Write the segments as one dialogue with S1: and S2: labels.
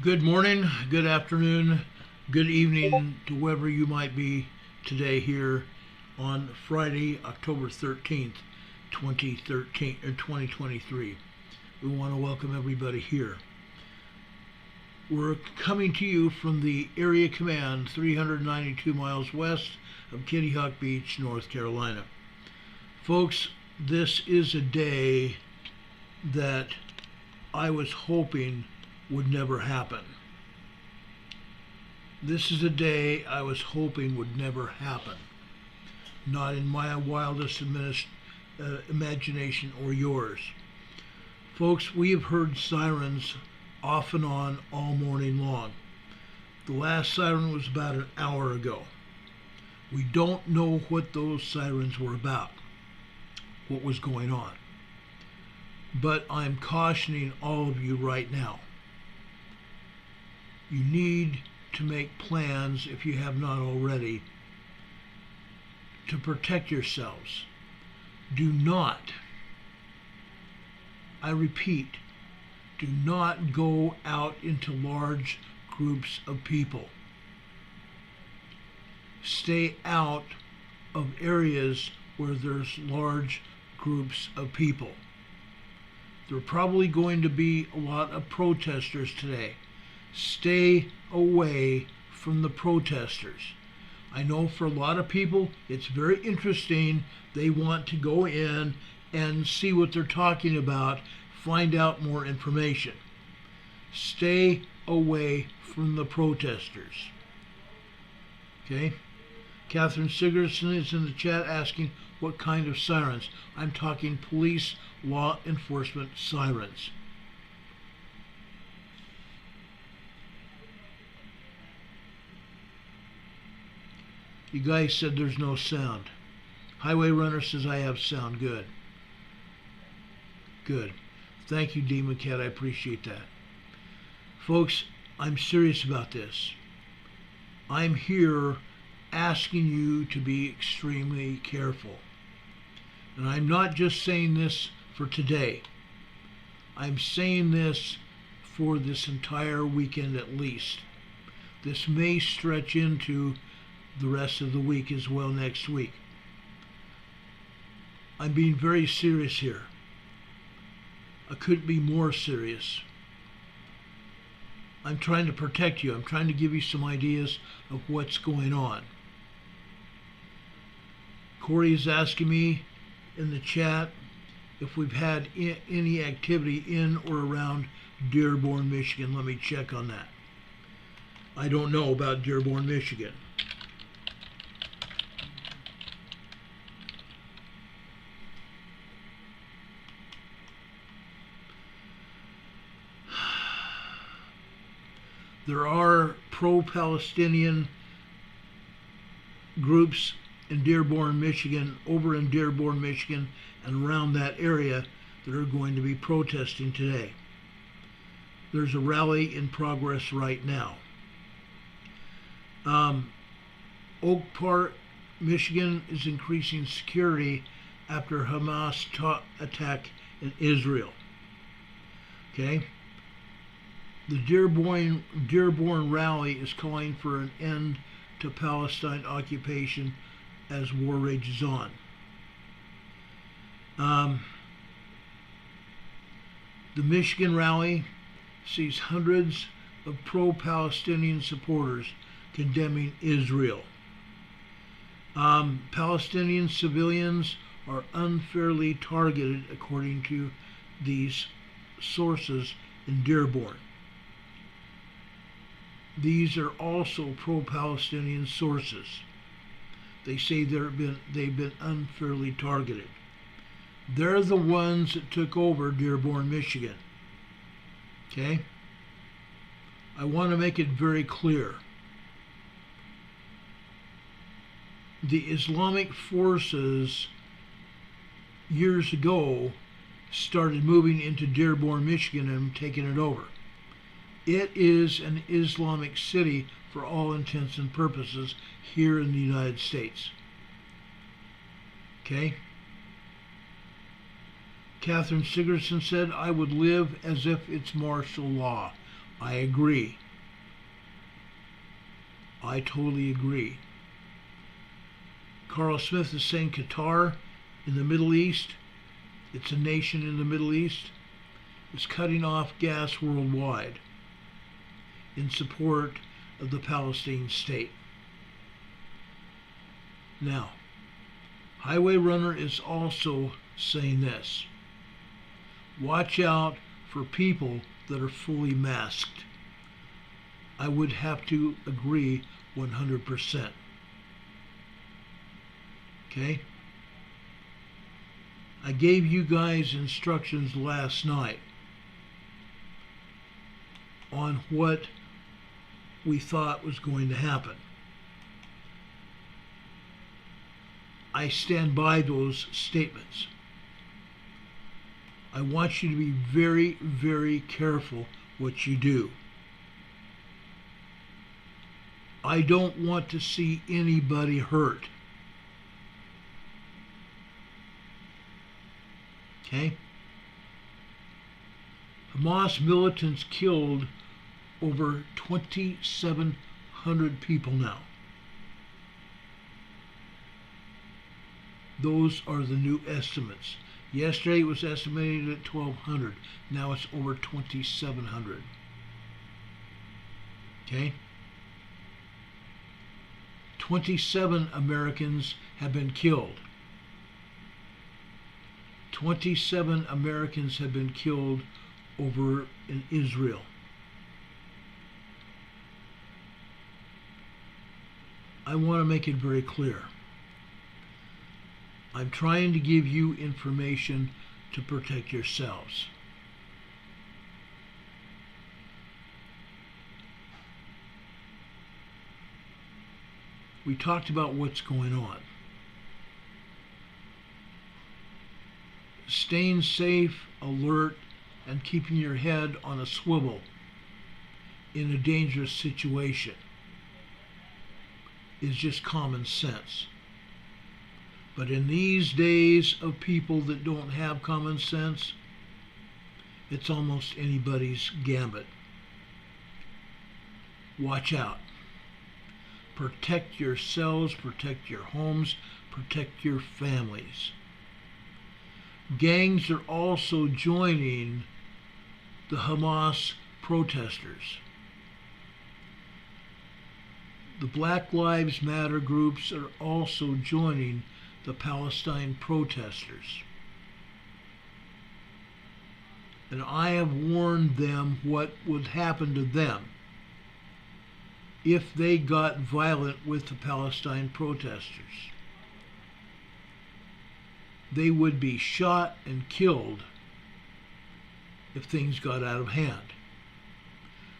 S1: Good morning, good afternoon, good evening to wherever you might be today here on Friday, October 13th, 2023. We want to welcome everybody here. We're coming to you from the Area Command 392 miles west of Kitty Hawk Beach, North Carolina. Folks, this is a day that I was hoping would never happen. This is a day I was hoping would never happen. Not in my wildest imagination or yours. Folks, we have heard sirens off and on all morning long. The last siren was about an hour ago. We don't know what those sirens were about, what was going on. But I'm cautioning all of you right now. You need to make plans, if you have not already, to protect yourselves. Do not, I repeat, do not go out into large groups of people. Stay out of areas where there's large groups of people. There are probably going to be a lot of protesters today. Stay away from the protesters. I know for a lot of people it's very interesting. They want to go in and see what they're talking about, find out more information. Stay away from the protesters. Okay? Catherine Sigerson is in the chat asking what kind of sirens. I'm talking police, law enforcement sirens. You guys said there's no sound. Highway Runner says I have sound. Good. Good. Thank you, Demon Cat. I appreciate that. Folks, I'm serious about this. I'm here asking you to be extremely careful. And I'm not just saying this for today. I'm saying this for this entire weekend at least. This may stretch into the rest of the week as well next week. I'm being very serious here. I couldn't be more serious. I'm trying to protect you. I'm trying to give you some ideas of what's going on. Corey is asking me in the chat if we've had any activity in or around Dearborn, Michigan. Let me check on that. I don't know about Dearborn, Michigan. There are pro-Palestinian groups in Dearborn, Michigan, over in Dearborn, Michigan, and around that area that are going to be protesting today. There's a rally in progress right now. Oak Park, Michigan is increasing security after Hamas attack in Israel. Okay? The Dearborn rally is calling for an end to Palestine occupation as war rages on. The Michigan rally sees hundreds of pro-Palestinian supporters condemning Israel. Palestinian civilians are unfairly targeted, according to these sources in Dearborn. These are also pro-Palestinian sources. They say they've been unfairly targeted. They're the ones that took over Dearborn, Michigan. Okay? I want to make it very clear. The Islamic forces years ago started moving into Dearborn, Michigan and taking it over. It is an Islamic city for all intents and purposes here in the United States. Okay? Catherine Sigerson said, I would live as if it's martial law. I agree. I totally agree. Carl Smith is saying Qatar in the Middle East, it's a nation in the Middle East, is cutting off gas worldwide in support of the Palestinian state. Now, Highway Runner is also saying this. Watch out for people that are fully masked. I would have to agree 100%. Okay? I gave you guys instructions last night on what we thought was going to happen. I stand by those statements. I want you to be very, very careful what you do. I don't want to see anybody hurt. Okay? Hamas militants killed over 2,700 people now. Those are the new estimates. Yesterday it was estimated at 1,200. Now it's over 2,700. Okay? 27 Americans have been killed. 27 Americans have been killed over in Israel. I want to make it very clear. I'm trying to give you information to protect yourselves. We talked about what's going on. Staying safe, alert, and keeping your head on a swivel in a dangerous situation is just common sense. But in these days of people that don't have common sense, it's almost anybody's gambit. Watch out. Protect yourselves, protect your homes, protect your families. Gangs are also joining the Hamas protesters. The Black Lives Matter groups are also joining the Palestine protesters. And I have warned them what would happen to them if they got violent with the Palestine protesters. They would be shot and killed if things got out of hand.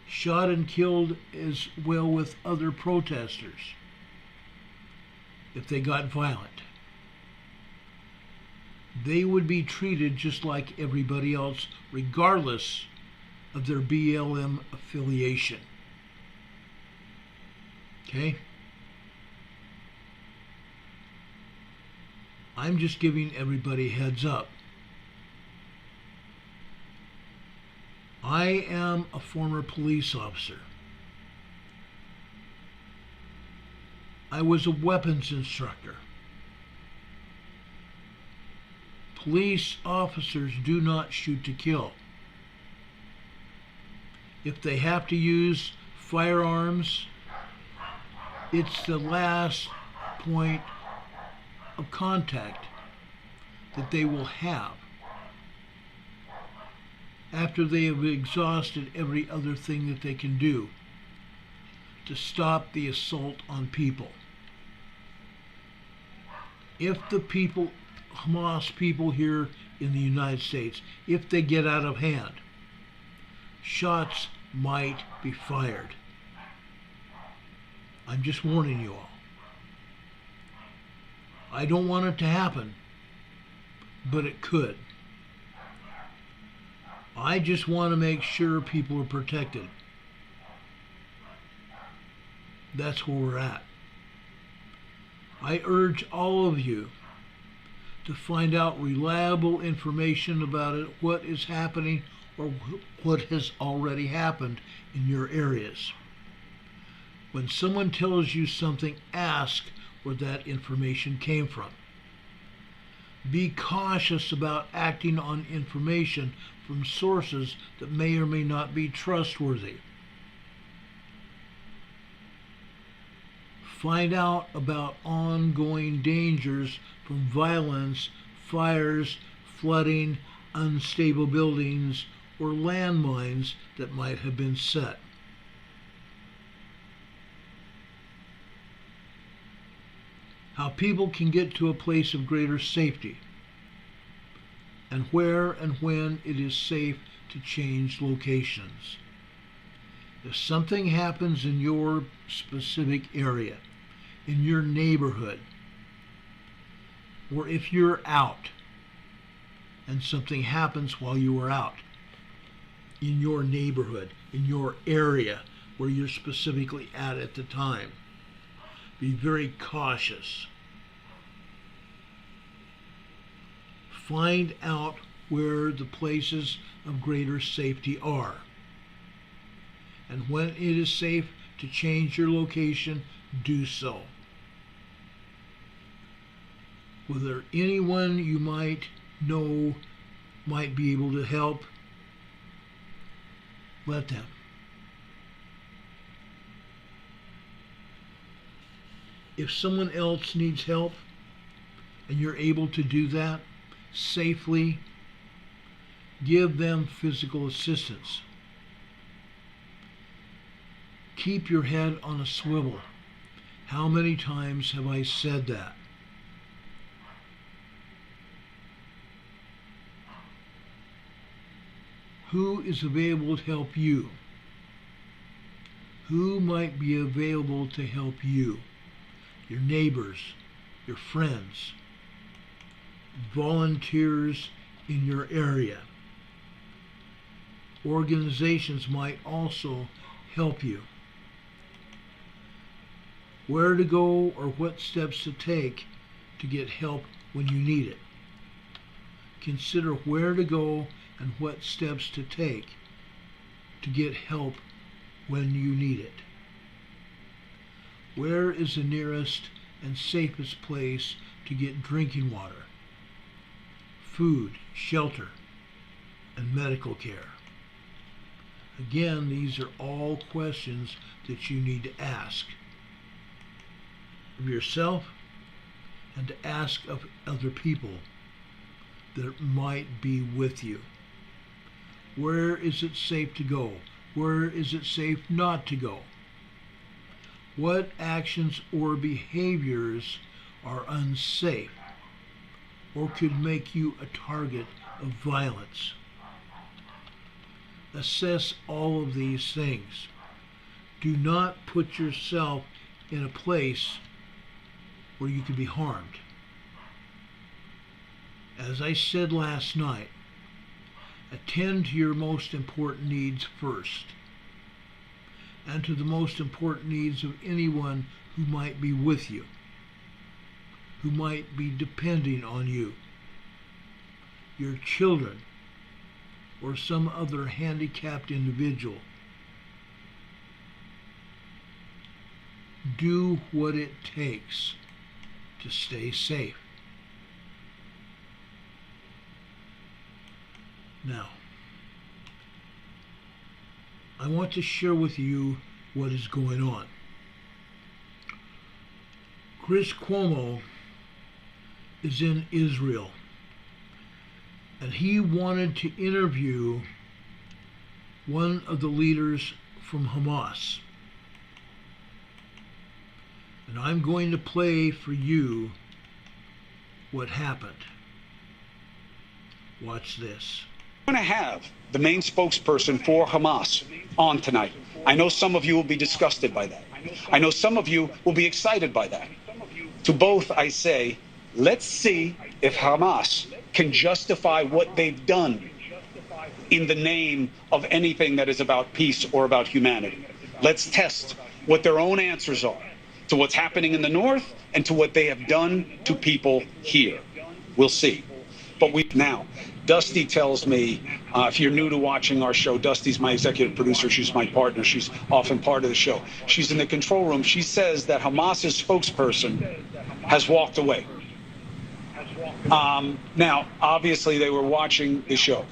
S1: Shot and killed as well with other protesters if they got violent. They would be treated just like everybody else, regardless of their BLM affiliation. Okay? I'm just giving everybody a heads up. I am a former police officer. I was a weapons instructor. Police officers do not shoot to kill. If they have to use firearms, it's the last point of contact that they will have after they have exhausted every other thing that they can do to stop the assault on people. If the people, Hamas people here in the United States, if they get out of hand, shots might be fired. I'm just warning you all. I don't want it to happen, but it could. I just want to make sure people are protected. That's where we're at. I urge all of you to find out reliable information about it, what is happening, or what has already happened in your areas. When someone tells you something, ask where that information came from. Be cautious about acting on information from sources that may or may not be trustworthy. Find out about ongoing dangers from violence, fires, flooding, unstable buildings, or landmines that might have been set. How people can get to a place of greater safety, and where and when it is safe to change locations. If something happens in your specific area, in your neighborhood, or if you're out and something happens while you are out, in your neighborhood, in your area where you're specifically at the time, be very cautious. Find out where the places of greater safety are. And when it is safe to change your location, do so. Whether anyone you might know might be able to help, let them. If someone else needs help and you're able to do that safely, give them physical assistance. Keep your head on a swivel. How many times have I said that? Who is available to help you? Who might be available to help you? Your neighbors, your friends, volunteers in your area. Organizations might also help you. Where to go or what steps to take to get help when you need it. Consider where to go and what steps to take to get help when you need it. Where is the nearest and safest place to get drinking water, food, shelter, and medical care? Again, these are all questions that you need to ask of yourself and to ask of other people that might be with you. Where is it safe to go? Where is it safe not to go? What actions or behaviors are unsafe or could make you a target of violence? Assess all of these things. Do not put yourself in a place where you could be harmed. As I said last night, attend to your most important needs first, and to the most important needs of anyone who might be with you, who might be depending on you, your children, or some other handicapped individual. Do what it takes to stay safe. Now, I want to share with you what is going on. Chris Cuomo is in Israel, and he wanted to interview one of the leaders from Hamas. And I'm going to play for you what happened. Watch this.
S2: We're going to have the main spokesperson for Hamas on tonight. I know some of you will be disgusted by that. I know some of you will be excited by that. To both, I say, let's see if Hamas can justify what they've done in the name of anything that is about peace or about humanity. Let's test what their own answers are to what's happening in the north and to what they have done to people here. We'll see. But now, Dusty tells me, if you're new to watching our show, Dusty's my executive producer. She's my partner. She's often part of the show. She's in the control room. She says that Hamas's spokesperson has walked away. Now, obviously, they were watching the show.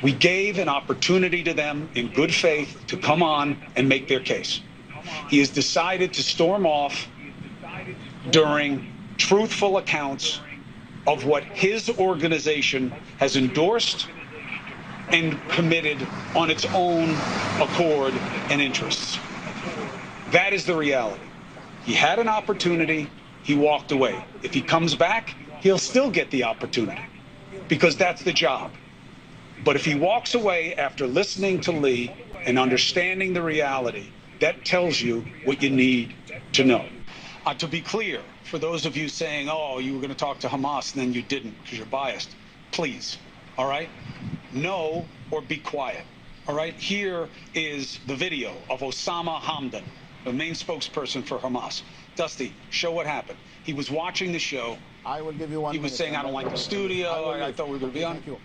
S2: We gave an opportunity to them in good faith to come on and make their case. He has decided to storm off during truthful accounts of what his organization has endorsed and committed on its own accord and interests. That is the reality. He had an opportunity, he walked away. If he comes back, he'll still get the opportunity because that's the job. But if he walks away after listening to Lee and understanding the reality, that tells you what you need to know. To be clear, for those of you saying, oh, you were going to talk to Hamas and then you didn't because you're biased, please, all right? Know or be quiet, all right? Here is the video of Osama Hamdan, the main spokesperson for Hamas. Dusty, show what happened. He was watching the show.
S3: I will give you 1 minute.
S2: He was saying, I don't like the studio. I thought we were going to be on.
S3: Thank you.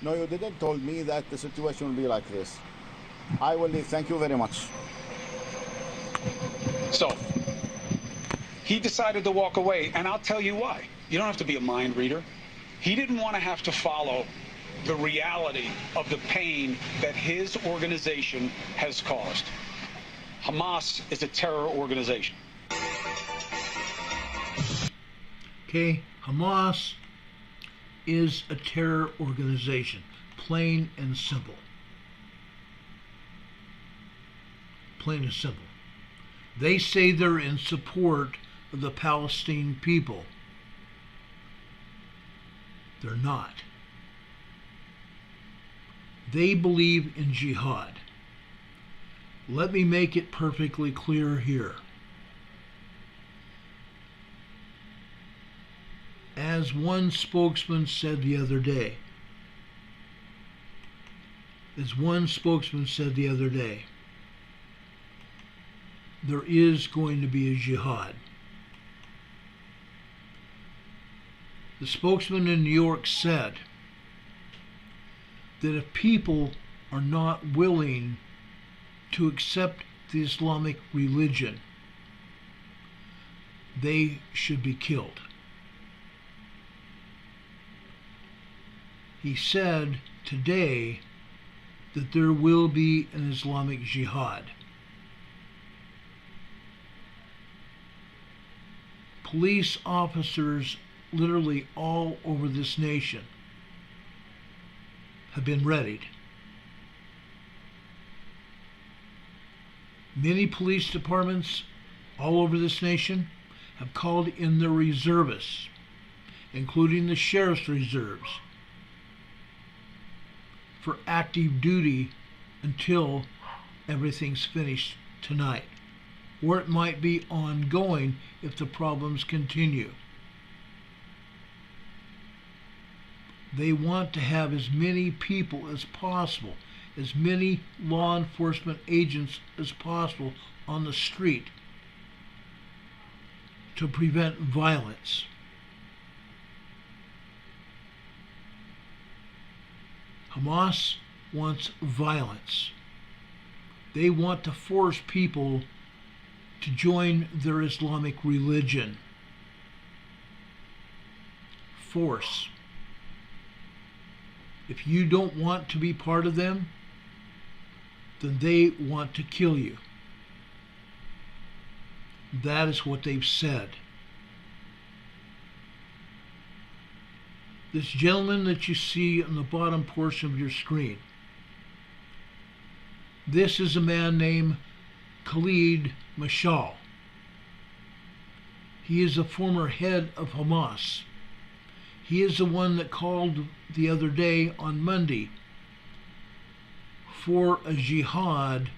S3: No, you didn't told me that the situation will be like this. I will leave. Thank you very much.
S2: So, he decided to walk away, and I'll tell you why. You don't have to be a mind reader. He didn't want to have to follow the reality of the pain that his organization has caused. Hamas is a terror organization.
S1: Okay, Hamas is a terror organization, plain and simple. Plain and simple. They say they're in support of the Palestinian people. They're not. They believe in jihad. Let me make it perfectly clear here. As one spokesman said the other day, there is going to be a jihad. The spokesman in New York said that if people are not willing to accept the Islamic religion, they should be killed. He said today that there will be an Islamic jihad. Police officers literally all over this nation have been readied. Many police departments all over this nation have called in their reservists, including the sheriff's reserves, for active duty until everything's finished tonight. Or it might be ongoing if the problems continue. They want to have as many people as possible, as many law enforcement agents as possible on the street to prevent violence. Hamas wants violence. They want to force people to join their Islamic religion. Force. If you don't want to be part of them, then they want to kill you. That is what they've said. This gentleman that you see on the bottom portion of your screen, this is a man named Khalid Mashal. He is a former head of Hamas. He is the one that called the other day on Monday for a jihad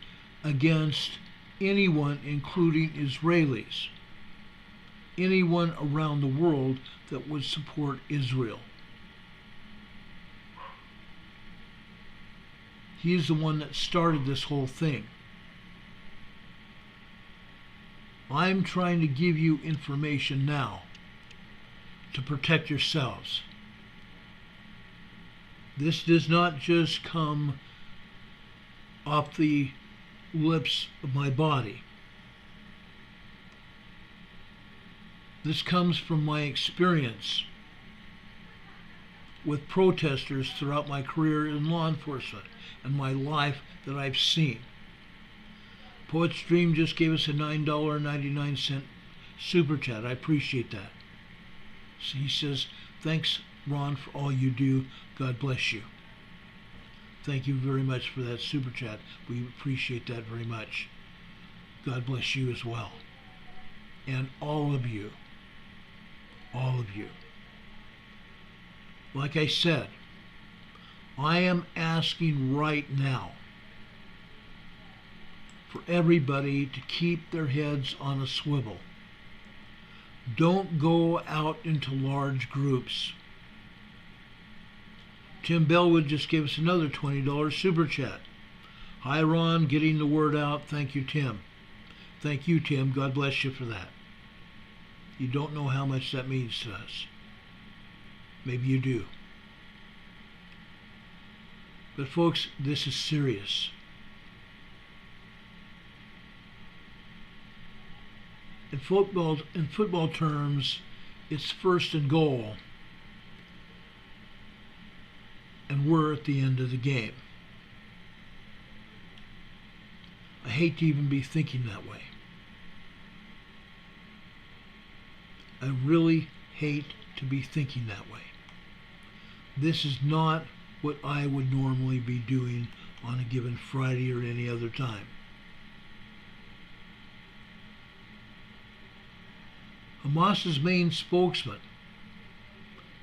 S1: against anyone, including Israelis, anyone around the world that would support Israel. He is the one that started this whole thing. I'm trying to give you information now to protect yourselves. This does not just come off the lips of my body. This comes from my experience with protesters throughout my career in law enforcement and my life that I've seen. Poet's Dream just gave us a $9.99 super chat. I appreciate that. So he says, thanks, Ron, for all you do. God bless you. Thank you very much for that super chat. We appreciate that very much. God bless you as well. And all of you. All of you. Like I said, I am asking right now for everybody to keep their heads on a swivel. Don't go out into large groups. Tim Bellwood just gave us another $20 super chat. Hi, Ron, getting the word out. Thank you, Tim. Thank you, Tim. God bless you for that. You don't know how much that means to us. Maybe you do. But folks, this is serious. In football terms, it's first and goal, and we're at the end of the game. I hate to even be thinking that way. I really hate to be thinking that way. This is not what I would normally be doing on a given Friday or any other time. Hamas's main spokesman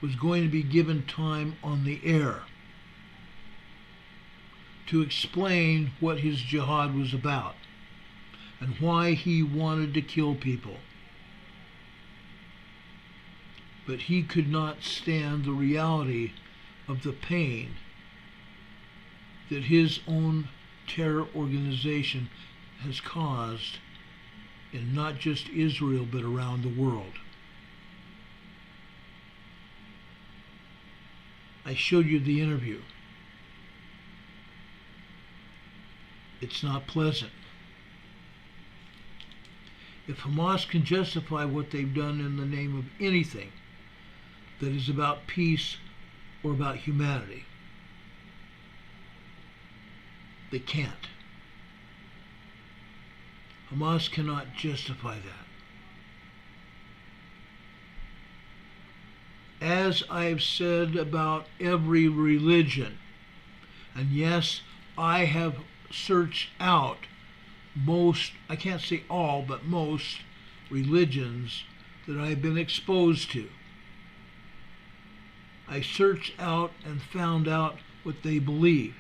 S1: was going to be given time on the air to explain what his jihad was about and why he wanted to kill people. But he could not stand the reality of the pain that his own terror organization has caused in not just Israel but around the world. I showed you the interview. It's not pleasant. If Hamas can justify what they've done in the name of anything that is about peace or about humanity, they can't. Hamas cannot justify that. As I've said about every religion, and yes, I have searched out most, I can't say all, but most religions that I've been exposed to. I searched out and found out what they believe.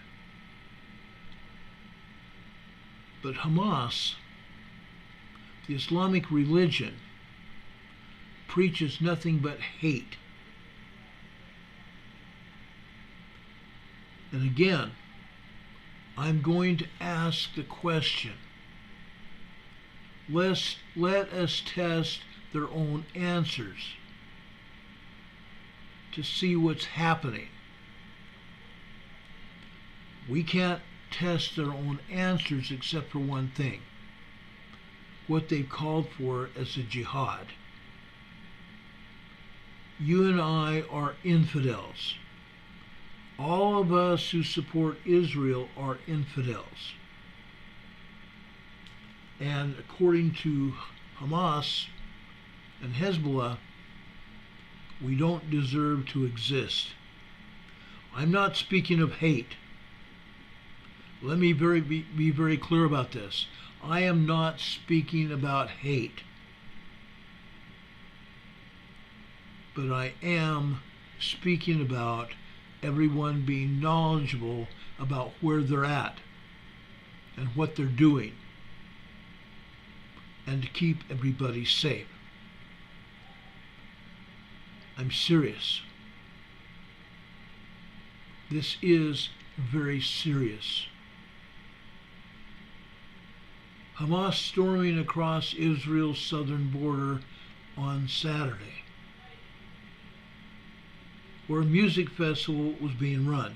S1: But Hamas, the Islamic religion, preaches nothing but hate. And again, I'm going to ask the question. Let us test their own answers to see what's happening. We can't test their own answers except for one thing: what they've called for as a jihad. You and I are infidels. All of us who support Israel are infidels. And according to Hamas and Hezbollah, we don't deserve to exist. I'm not speaking of hate. Let me be very clear about this. I am not speaking about hate. But I am speaking about everyone being knowledgeable about where they're at and what they're doing, and to keep everybody safe. I'm serious. This is very serious. Hamas storming across Israel's southern border on Saturday, where a music festival was being run.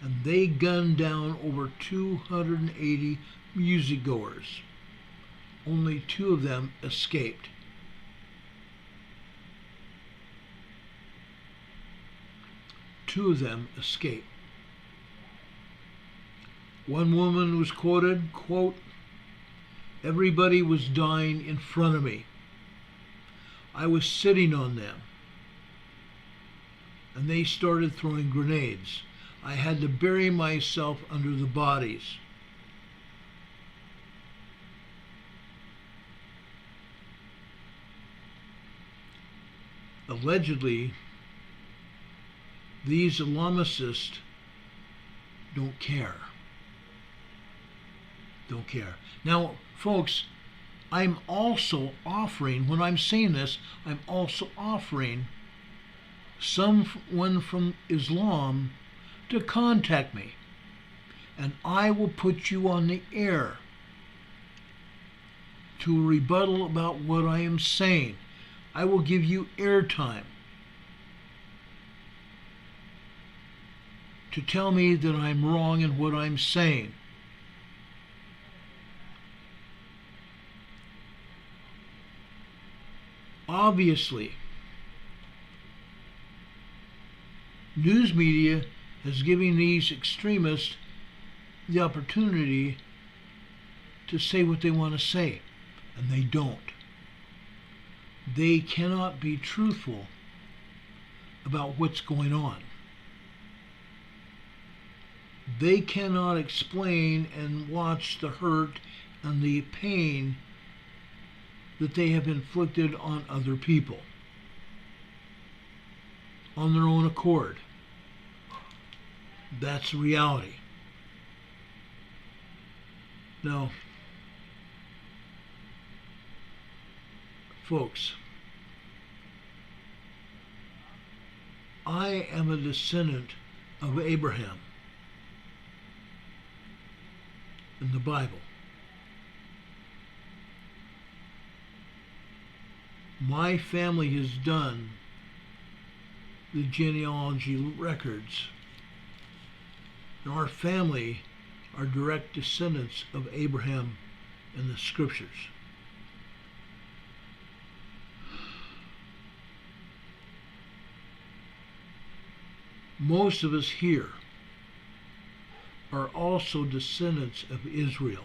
S1: and they gunned down over 280 musicgoers. Only 2 of them escaped. Two of them escaped. One woman was quoted, quote, "Everybody was dying in front of me. I was sitting on them, and they started throwing grenades. I had to bury myself under the bodies." Allegedly, these Islamicists don't care. Don't care. Now, folks, I'm also offering, when I'm saying this, I'm also offering someone from Islam to contact me, and I will put you on the air to rebuttal about what I am saying. I will give you airtime to tell me that I'm wrong in what I'm saying. Obviously, news media is giving these extremists the opportunity to say what they want to say, and they don't. They cannot be truthful about what's going on. They cannot explain and watch the hurt and the pain that they have inflicted on other people on their own accord. That's reality. Now, folks, I am a descendant of Abraham in the Bible. My family has done the genealogy records. And our family are direct descendants of Abraham in the scriptures. Most of us here are also descendants of Israel.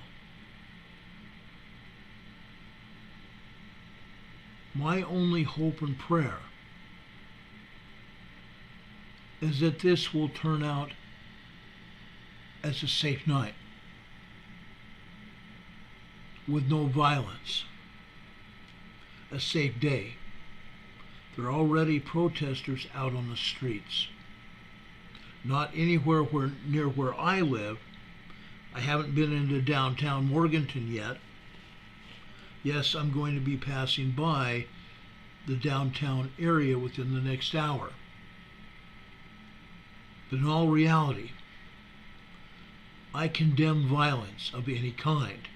S1: My only hope and prayer is that this will turn out as a safe night with no violence, a safe day. There are already protesters out on the streets. Not anywhere near where I live. I haven't been into downtown Morganton yet. Yes, I'm going to be passing by the downtown area within the next hour. But in all reality, I condemn violence of any kind.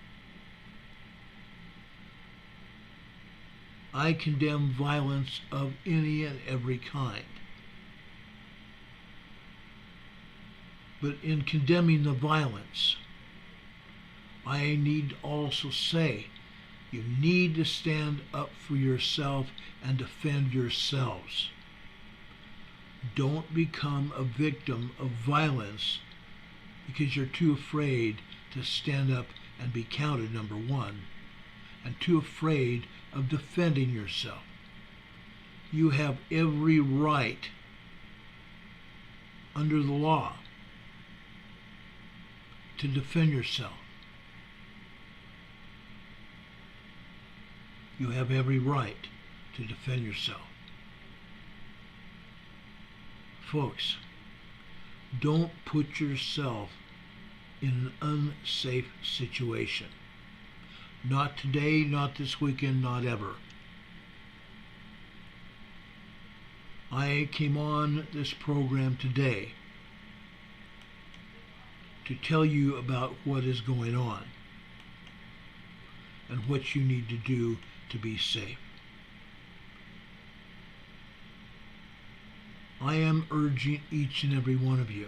S1: I condemn violence of any and every kind. But in condemning the violence, I need to also say, you need to stand up for yourself and defend yourselves. Don't become a victim of violence because you're too afraid to stand up and be counted, number one, and too afraid of defending yourself. You have every right under the law to defend yourself. You have every right to defend yourself. Folks, don't put yourself in an unsafe situation. Not today, not this weekend, not ever. I came on this program today to tell you about what is going on and what you need to do to be safe. I am urging each and every one of you,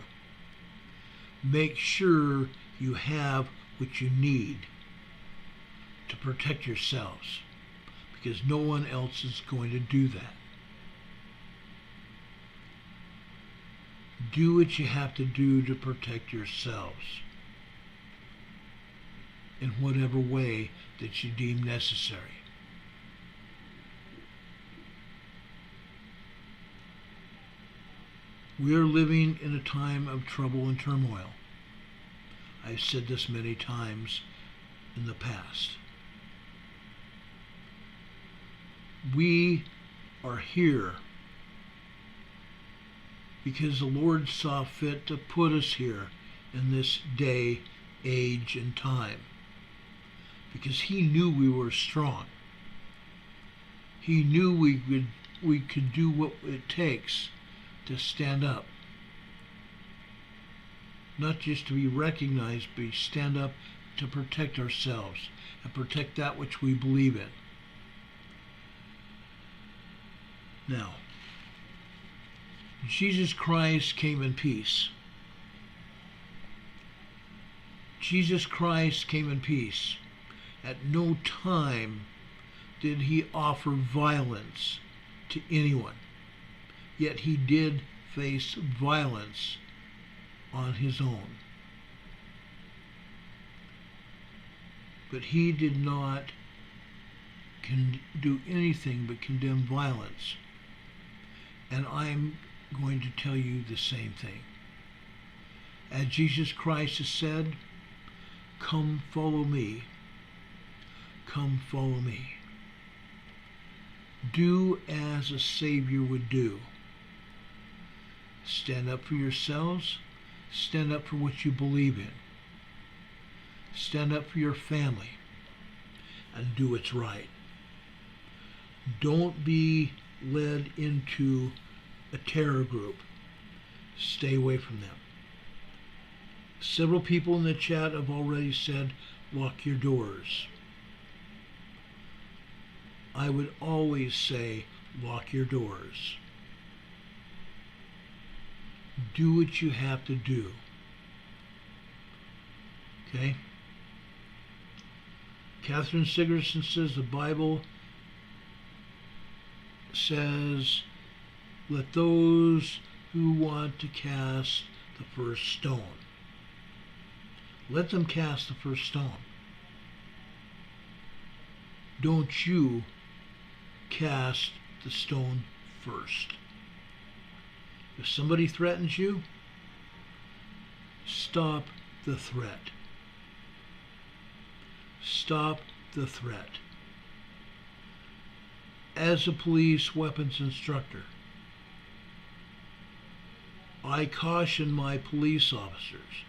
S1: Make sure you have what you need to protect yourselves, because no one else is going to do that. Do what you have to do to protect yourselves in whatever way that you deem necessary. We are living in a time of trouble and turmoil. I've said this many times in the past. We are here because the Lord saw fit to put us here in this day, age, and time. Because He knew we were strong. He knew we could do what it takes to stand up. Not just to be recognized, but stand up to protect ourselves and protect that which we believe in. Now, Jesus Christ came in peace. Jesus Christ came in peace. At no time did He offer violence to anyone. Yet He did face violence on His own. But He did not do anything but condemn violence. And I'm going to tell you the same thing. As Jesus Christ has said, "Come follow me. Come follow me." Do as a Savior would do. Stand up for yourselves. Stand up for what you believe in. Stand up for your family. And do what's right. Don't be led into a terror group. Stay away from them. Several people in the chat have already said, lock your doors. I would always say, lock your doors. Do what you have to do. Okay? Catherine Sigerson says the Bible says, let those who want to cast the first stone. Let them cast the first stone. Don't you cast the stone first. If somebody threatens you, stop the threat. Stop the threat. As a police weapons instructor, I caution my police officers,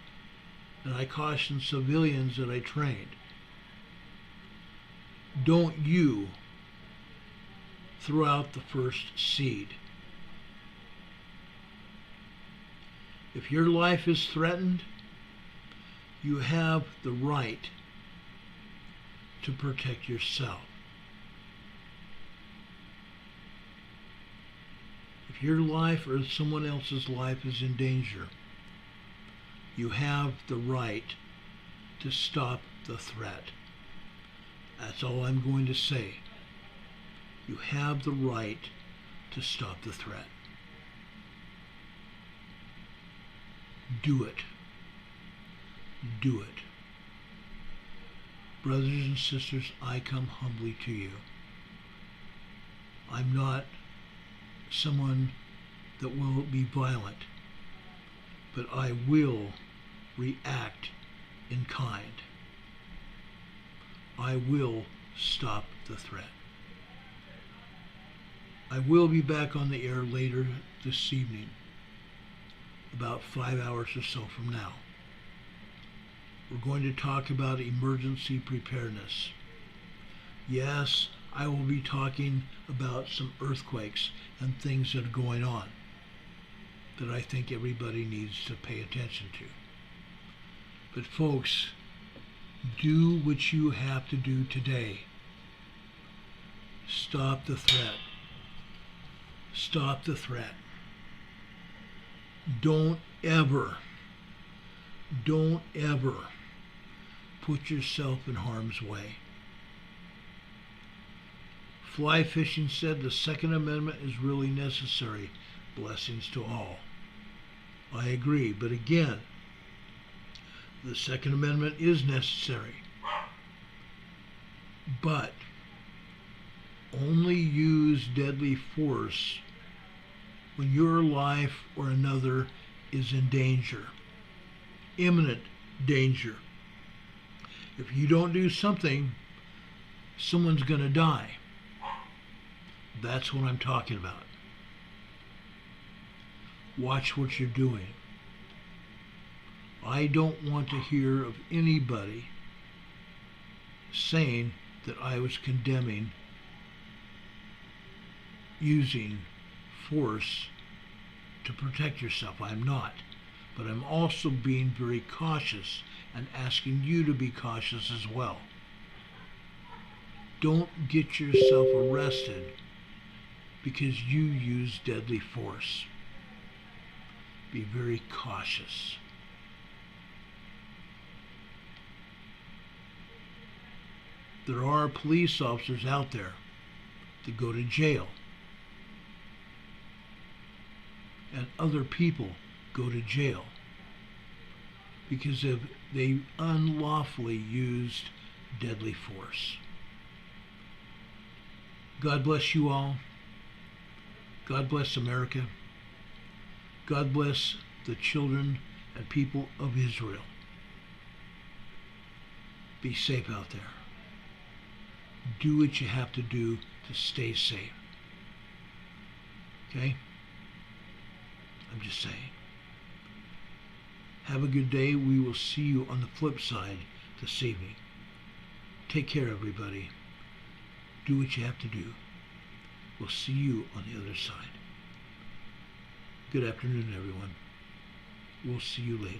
S1: and I caution civilians that I trained. Don't you throw out the first seed. If your life is threatened, you have the right to protect yourself. If your life or someone else's life is in danger, you have the right to stop the threat. That's all I'm going to say. You have the right to stop the threat. Do it. Do it. Brothers and sisters, I come humbly to you. I'm not someone that will be violent, but I will react in kind. I will stop the threat. I will be back on the air later this evening, about 5 hours or so from now. We're going to talk about emergency preparedness. Yes, I will be talking about some earthquakes and things that are going on that I think everybody needs to pay attention to. But folks, do what you have to do today. Stop the threat. Stop the threat. Don't ever Don't ever put yourself in harm's way. Fly Fishing said the Second Amendment is really necessary. Blessings to all. I agree, but again, the Second Amendment is necessary. But only use deadly force when your life or another is in danger, imminent danger. If you don't do something, someone's going to die. That's what I'm talking about. Watch what you're doing. I don't want to hear of anybody saying that I was condemning using force to protect yourself. I'm not. But I'm also being very cautious and asking you to be cautious as well. Don't get yourself arrested because you use deadly force. Be very cautious. There are police officers out there that go to jail, and other people go to jail because they unlawfully used deadly force. God bless you all. God bless America. God bless the children and people of Israel. Be safe out there. Do what you have to do to stay safe. Okay? I'm just saying. Have a good day. We will see you on the flip side this evening. Take care, everybody. Do what you have to do. We'll see you on the other side. Good afternoon, everyone. We'll see you later.